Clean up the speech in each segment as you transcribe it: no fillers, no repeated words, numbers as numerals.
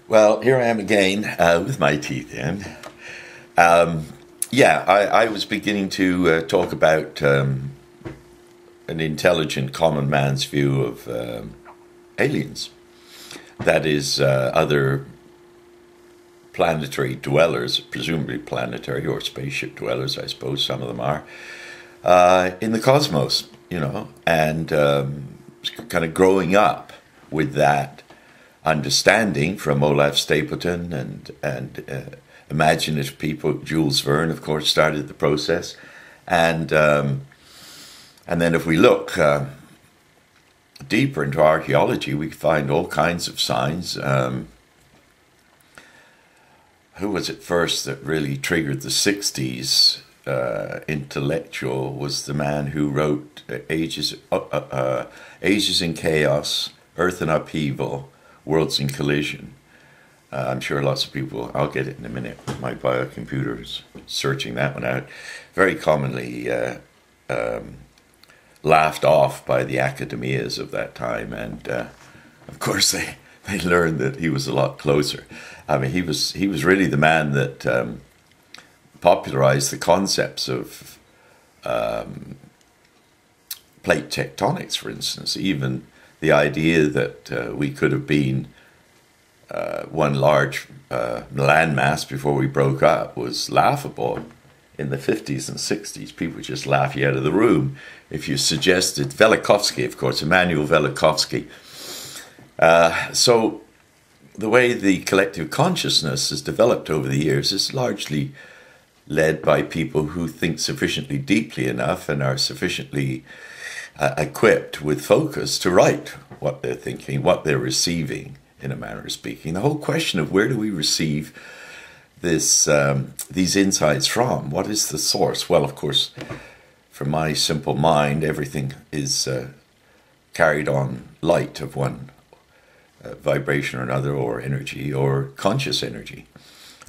Well, here I am again with my teeth in. Um, I was beginning to talk about an intelligent common man's view of aliens. That is, other planetary dwellers, presumably planetary or spaceship dwellers, I suppose some of them are, in the cosmos, and kind of growing up with that understanding from Olaf Stapleton and imaginative people. Jules Verne, of course, started the process, and then if we look deeper into archaeology, we find all kinds of signs. Who was it first that really triggered the '60s intellectual? Was the man who wrote Ages in Chaos, Earth in Upheaval, Worlds in Collision. I'm sure lots of people, I'll get it in a minute, my biocomputer's searching that one out, very commonly laughed off by the academias of that time, and of course they learned that he was a lot closer. I mean, he was really the man that popularized the concepts of plate tectonics, for instance. Even the idea that we could have been one large landmass before we broke up was laughable in the 50s and 60s. People would just laugh you out of the room if you suggested Velikovsky, of course, Immanuel Velikovsky. So the way the collective consciousness has developed over the years is largely led by people who think sufficiently deeply enough and are sufficiently equipped with focus to write what they're thinking, what they're receiving, in a manner of speaking. The whole question of where do we receive these insights from? What is the source? Well, of course, from my simple mind, everything is carried on light of one vibration or another, or energy, or conscious energy.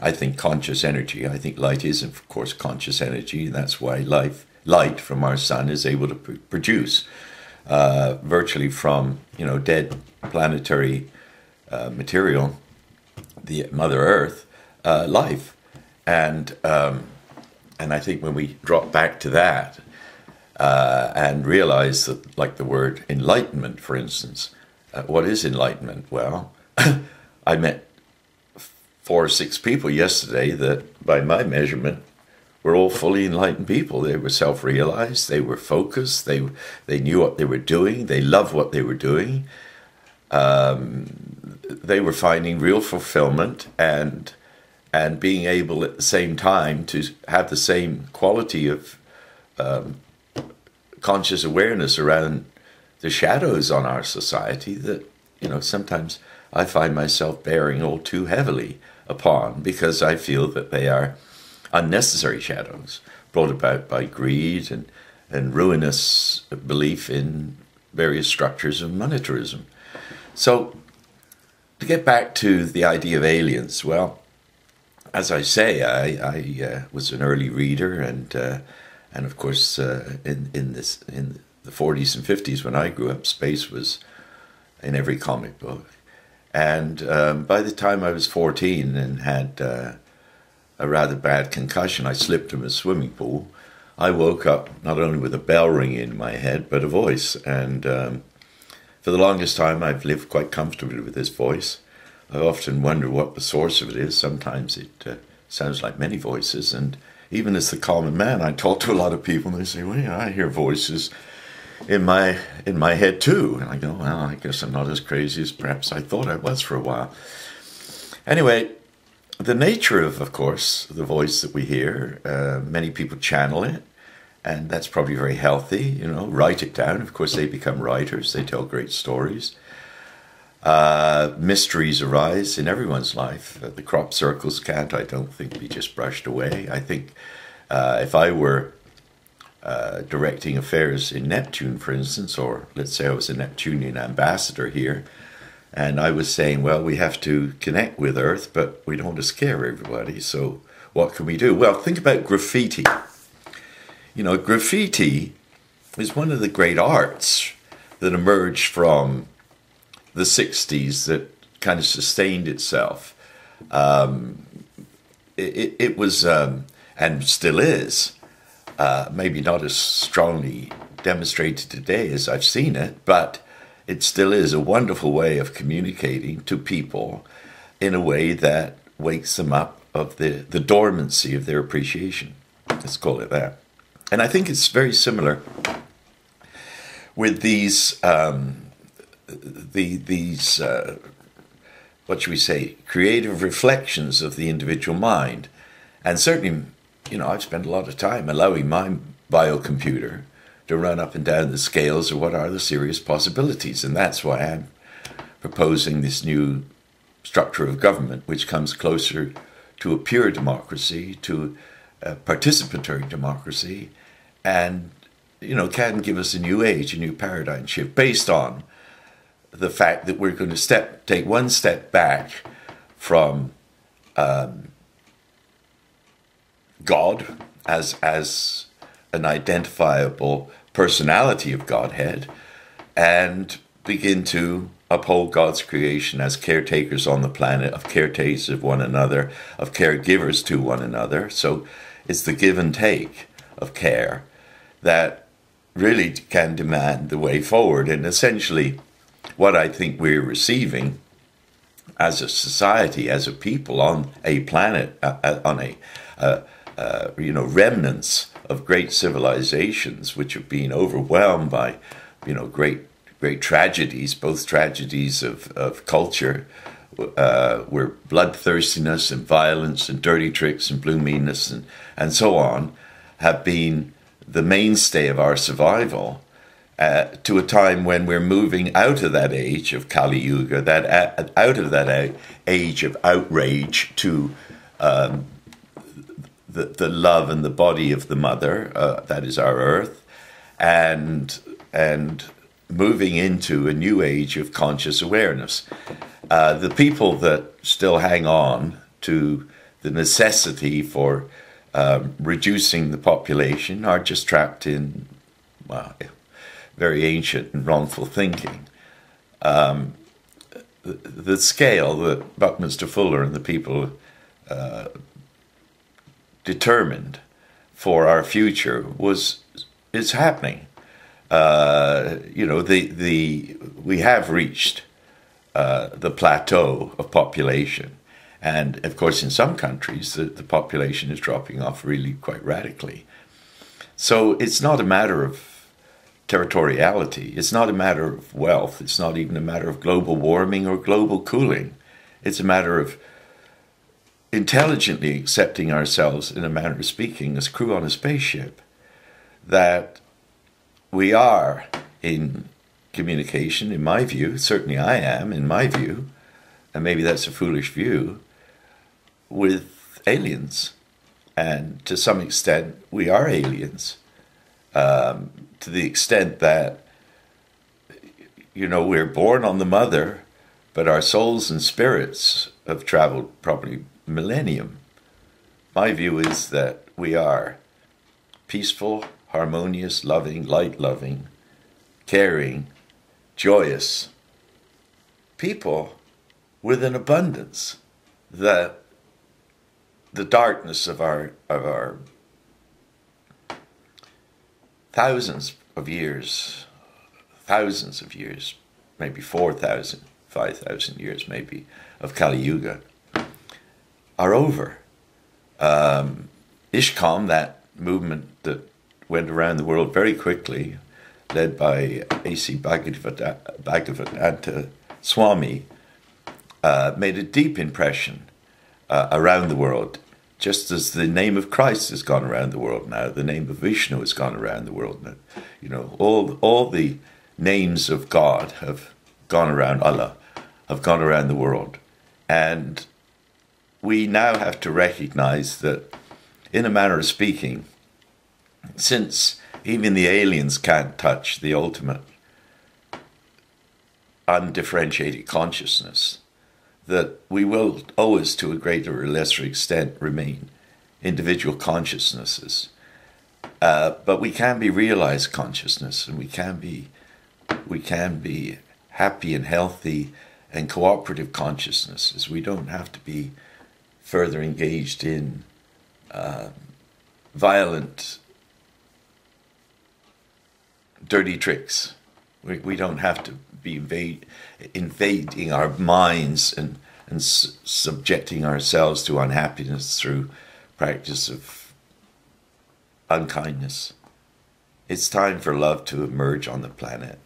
I think conscious energy. I think light is, of course, conscious energy, and that's why light from our sun is able to produce virtually from dead planetary material, the Mother Earth, life, and I think when we drop back to that and realize that, like the word enlightenment, for instance, what is enlightenment? Well, I met 4 or 6 people yesterday that, by my measurement, were all fully enlightened people. They were self-realized, they were focused, they knew what they were doing, they loved what they were doing. They were finding real fulfillment and being able at the same time to have the same quality of conscious awareness around the shadows on our society that sometimes I find myself bearing all too heavily upon, because I feel that they are unnecessary shadows brought about by greed and ruinous belief in various structures of monetarism. So, to get back to the idea of aliens, well, as I say, I was an early reader, and of course, in the 40s and 50s when I grew up, space was in every comic book. And by the time I was 14 and had a rather bad concussion, I slipped in a swimming pool. I woke up not only with a bell ringing in my head, but a voice. And for the longest time, I've lived quite comfortably with this voice. I often wonder what the source of it is. Sometimes it sounds like many voices. And even as the common man, I talk to a lot of people, and they say, well, yeah, I hear voices in my head too. And I go, well, I guess I'm not as crazy as perhaps I thought I was for a while. Anyway, the nature of course, the voice that we hear, many people channel it, and that's probably very healthy, write it down. Of course, they become writers, they tell great stories. Mysteries arise in everyone's life. The crop circles can't, I don't think, be just brushed away. I think if I were directing affairs in Neptune, for instance, or let's say I was a Neptunian ambassador here, and I was saying, well, we have to connect with Earth, but we don't want to scare everybody, so what can we do? Well, think about graffiti. Graffiti is one of the great arts that emerged from the 60s that kind of sustained itself. It was, and still is, maybe not as strongly demonstrated today as I've seen it, but it still is a wonderful way of communicating to people in a way that wakes them up of the dormancy of their appreciation. Let's call it that. And I think it's very similar with these what should we say, creative reflections of the individual mind. And certainly, I've spent a lot of time allowing my biocomputer to run up and down the scales of what are the serious possibilities. And that's why I'm proposing this new structure of government, which comes closer to a pure democracy, to a participatory democracy, and, can give us a new age, a new paradigm shift based on the fact that we're going to take one step back from God as an identifiable personality of Godhead, and begin to uphold God's creation as caretakers on the planet, of caretakers of one another, of caregivers to one another. So it's the give and take of care that really can demand the way forward. And essentially, what I think we're receiving as a society, as a people on a planet, on remnants of great civilizations which have been overwhelmed by, great tragedies, both tragedies of culture, where bloodthirstiness and violence and dirty tricks and blue meanness and so on have been the mainstay of our survival. To a time when we're moving out of that age of Kali Yuga, out of that age of outrage to the love and the body of the mother, that is our earth, and moving into a new age of conscious awareness. The people that still hang on to the necessity for reducing the population are just trapped in, very ancient and wrongful thinking. The scale that Buckminster Fuller and the people determined for our future is happening. We have reached the plateau of population, and of course, in some countries, the population is dropping off really quite radically. So it's not a matter of territoriality. It's not a matter of wealth. It's not even a matter of global warming or global cooling. It's a matter of intelligently accepting ourselves, in a manner of speaking, as crew on a spaceship, that we are in communication, in my view, certainly I am, in my view, and maybe that's a foolish view, with aliens. And to some extent, we are aliens. To the extent that, we're born on the mother, but our souls and spirits have traveled probably millennium. My view is that we are peaceful, harmonious, loving, light-loving, caring, joyous people with an abundance that the darkness of our thousands of years, maybe 4,000, 5,000 years maybe, of Kali Yuga are over. Ishkam, that movement that went around the world very quickly, led by A.C. Bhaktivedanta Swami, made a deep impression around the world. Just as the name of Christ has gone around the world now, the name of Vishnu has gone around the world now. All the names of God have gone around, Allah, have gone around the world. And we now have to recognize that, in a manner of speaking, since even the aliens can't touch the ultimate undifferentiated consciousness, that we will always, to a greater or lesser extent, remain individual consciousnesses. But we can be realized consciousness, and we can be happy and healthy and cooperative consciousness is we don't have to be further engaged in violent, dirty tricks. We don't have to be invading our minds and subjecting ourselves to unhappiness through practice of unkindness. It's time for love to emerge on the planet.